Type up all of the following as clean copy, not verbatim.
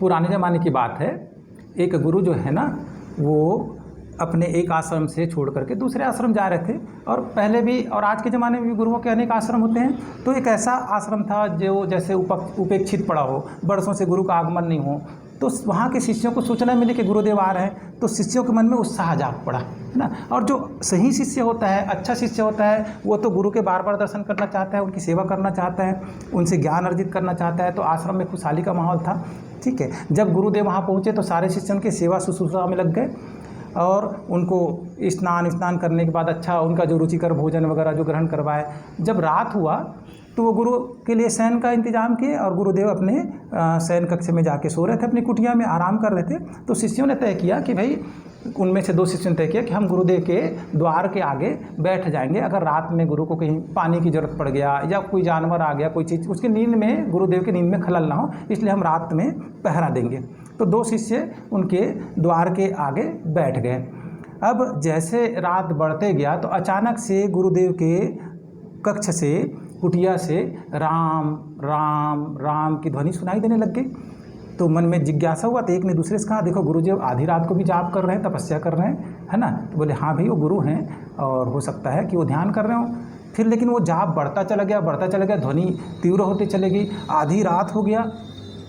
पुराने ज़माने की बात है, एक गुरु जो है ना वो अपने एक आश्रम से छोड़ करके दूसरे आश्रम जा रहे थे। और पहले भी और आज के ज़माने में भी गुरुओं के अनेक आश्रम होते हैं। तो एक ऐसा आश्रम था जो जैसे उपेक्षित पड़ा हो, बरसों से गुरु का आगमन नहीं हो। तो वहाँ के शिष्यों को सूचना मिली कि गुरुदेव आ रहे हैं, तो शिष्यों के मन में उत्साह जाग पड़ा, है ना। और जो सही शिष्य होता है, अच्छा शिष्य होता है, वो तो गुरु के बार बार दर्शन करना चाहता है, उनकी सेवा करना चाहता है, उनसे ज्ञान अर्जित करना चाहता है। तो आश्रम में खुशहाली का माहौल था। ठीक है, जब गुरुदेव वहाँ पहुँचे तो सारे शिष्य उनकी सेवा शुश्रूषा में लग गए और उनको स्नान करने के बाद अच्छा उनका जो रुचिकर भोजन वगैरह जो ग्रहण करवाए। जब रात हुआ तो वो गुरु के लिए शयन का इंतजाम किए और गुरुदेव अपने शयन कक्ष में जाके सो रहे थे, अपनी कुटिया में आराम कर रहे थे। तो शिष्यों ने तय किया कि भाई, उनमें से 2 शिष्यों ने तय किया कि हम गुरुदेव के द्वार के आगे बैठ जाएंगे। अगर रात में गुरु को कहीं पानी की ज़रूरत पड़ गया या कोई जानवर आ गया, कोई चीज़, उसकी नींद में, गुरुदेव की नींद में खलल ना हो, इसलिए हम रात में पहरा देंगे। तो 2 शिष्य उनके द्वार के आगे बैठ गए। अब जैसे रात बढ़ते गया तो अचानक से गुरुदेव के कक्ष से, कुटिया से राम राम राम की ध्वनि सुनाई देने लग गई। तो मन में जिज्ञासा हुआ, तो एक ने दूसरे से कहा, देखो गुरुदेव आधी रात को भी जाप कर रहे हैं, तपस्या कर रहे हैं, है ना। तो बोले हाँ भाई, वो गुरु हैं और हो सकता है कि वो ध्यान कर रहे हो। फिर लेकिन वो जाप बढ़ता चला गया, ध्वनि तीव्र होती चलेगी। आधी रात हो गया,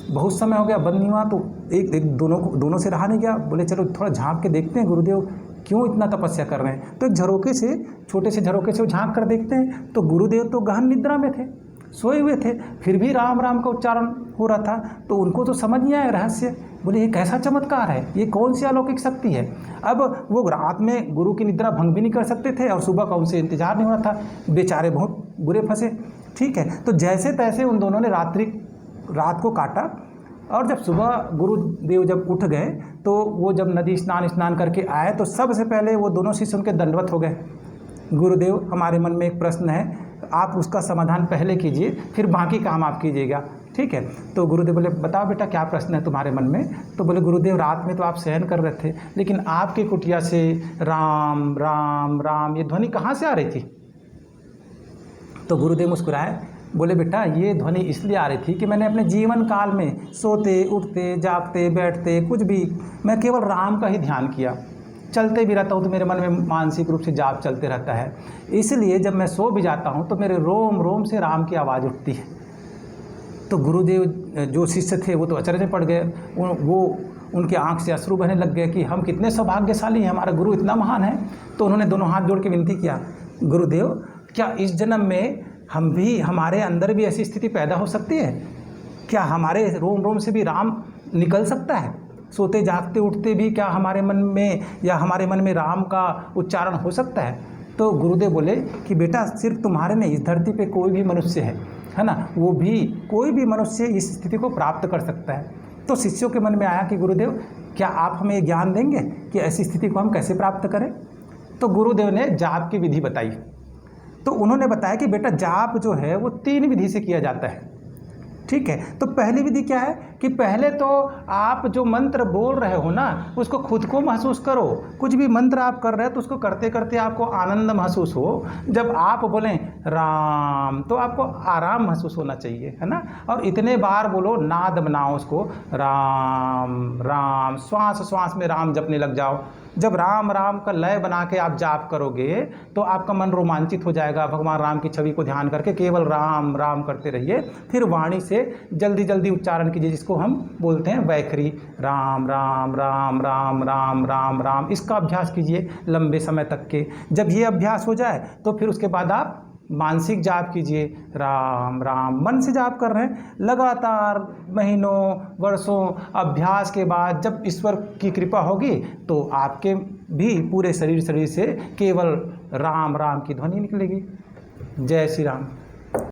बहुत समय हो गया, बंद नहीं हुआ। तो एक दोनों से रहा नहीं गया। बोले चलो थोड़ा झाँक के देखते हैं गुरुदेव क्यों इतना तपस्या कर रहे हैं। तो एक झरोके से, छोटे से झरोके से वो झाँक कर देखते हैं तो गुरुदेव तो गहन निद्रा में थे, सोए हुए थे, फिर भी राम राम का उच्चारण हो रहा था। तो उनको तो समझ नहीं आया रहस्य। बोले ये कैसा चमत्कार है, ये कौन सी अलौकिक शक्ति है। अब वो रात में गुरु की निद्रा भंग भी नहीं कर सकते थे और सुबह का उनसे इंतजार नहीं हो रहा था, बेचारे बहुत बुरे फंसे। ठीक है, तो जैसे तैसे उन दोनों ने रात को काटा। और जब सुबह गुरुदेव जब उठ गए तो वो जब नदी स्नान करके आए तो सबसे पहले वो दोनों शिष्य उनके दंडवत हो गए। गुरुदेव, हमारे मन में एक प्रश्न है, आप उसका समाधान पहले कीजिए, फिर बाकी काम आप कीजिएगा। ठीक है। तो गुरुदेव बोले, बताओ बेटा क्या प्रश्न है तुम्हारे मन में। तो बोले, गुरुदेव रात में तो आप शयन कर रहे थे, लेकिन आपकी कुटिया से राम राम राम ये ध्वनि कहाँ से आ रही थी। तो गुरुदेव मुस्कुराए, बोले बेटा ये ध्वनि इसलिए आ रही थी कि मैंने अपने जीवन काल में सोते उठते जागते बैठते कुछ भी मैं केवल राम का ही ध्यान किया। चलते भी रहता हूँ तो मेरे मन में मानसिक रूप से जाप चलते रहता है, इसलिए जब मैं सो भी जाता हूँ तो मेरे रोम रोम से राम की आवाज़ उठती है। तो गुरुदेव जो शिष्य थे वो तो अचरज में पड़ गए। वो उनके आँख से अश्रु बहने लग गए कि हम कितने सौभाग्यशाली हैं, हमारा गुरु इतना महान है। तो उन्होंने दोनों हाथ जोड़ के विनती किया, गुरुदेव क्या इस जन्म में हमारे अंदर भी ऐसी स्थिति पैदा हो सकती है, क्या हमारे रोम रोम से भी राम निकल सकता है, सोते जागते उठते भी क्या हमारे मन में राम का उच्चारण हो सकता है। तो गुरुदेव बोले कि बेटा सिर्फ तुम्हारे नहीं, इस धरती पे कोई भी मनुष्य है ना, वो भी कोई भी मनुष्य इस स्थिति को प्राप्त कर सकता है। तो शिष्यों के मन में आया कि गुरुदेव क्या आप हमें ज्ञान देंगे कि ऐसी स्थिति को हम कैसे प्राप्त करें। तो गुरुदेव ने जाप की विधि बताई। तो उन्होंने बताया कि बेटा जाप जो है वो 3 विधि से किया जाता है। ठीक है, तो पहली विधि क्या है कि पहले तो आप जो मंत्र बोल रहे हो ना उसको खुद को महसूस करो। कुछ भी मंत्र आप कर रहे हो तो उसको करते करते आपको आनंद महसूस हो। जब आप बोलें राम तो आपको आराम महसूस होना चाहिए, है ना। और इतने बार बोलो, नाद बनाओ उसको, राम राम, श्वास श्वास में राम जपने लग जाओ। जब राम राम का लय बना के आप जाप करोगे तो आपका मन रोमांचित हो जाएगा। भगवान राम की छवि को ध्यान करके केवल राम राम करते रहिए। फिर वाणी से जल्दी जल्दी उच्चारण कीजिए, जिसको हम बोलते हैं वैखरी, राम राम राम राम राम राम राम। इसका अभ्यास कीजिए लंबे समय तक के। जब ये अभ्यास हो जाए तो फिर उसके बाद आप मानसिक जाप कीजिए, राम राम। मन से जाप कर रहे हैं, लगातार महीनों वर्षों अभ्यास के बाद जब ईश्वर की कृपा होगी तो आपके भी पूरे शरीर से केवल राम राम की ध्वनि निकलेगी। जय श्री राम।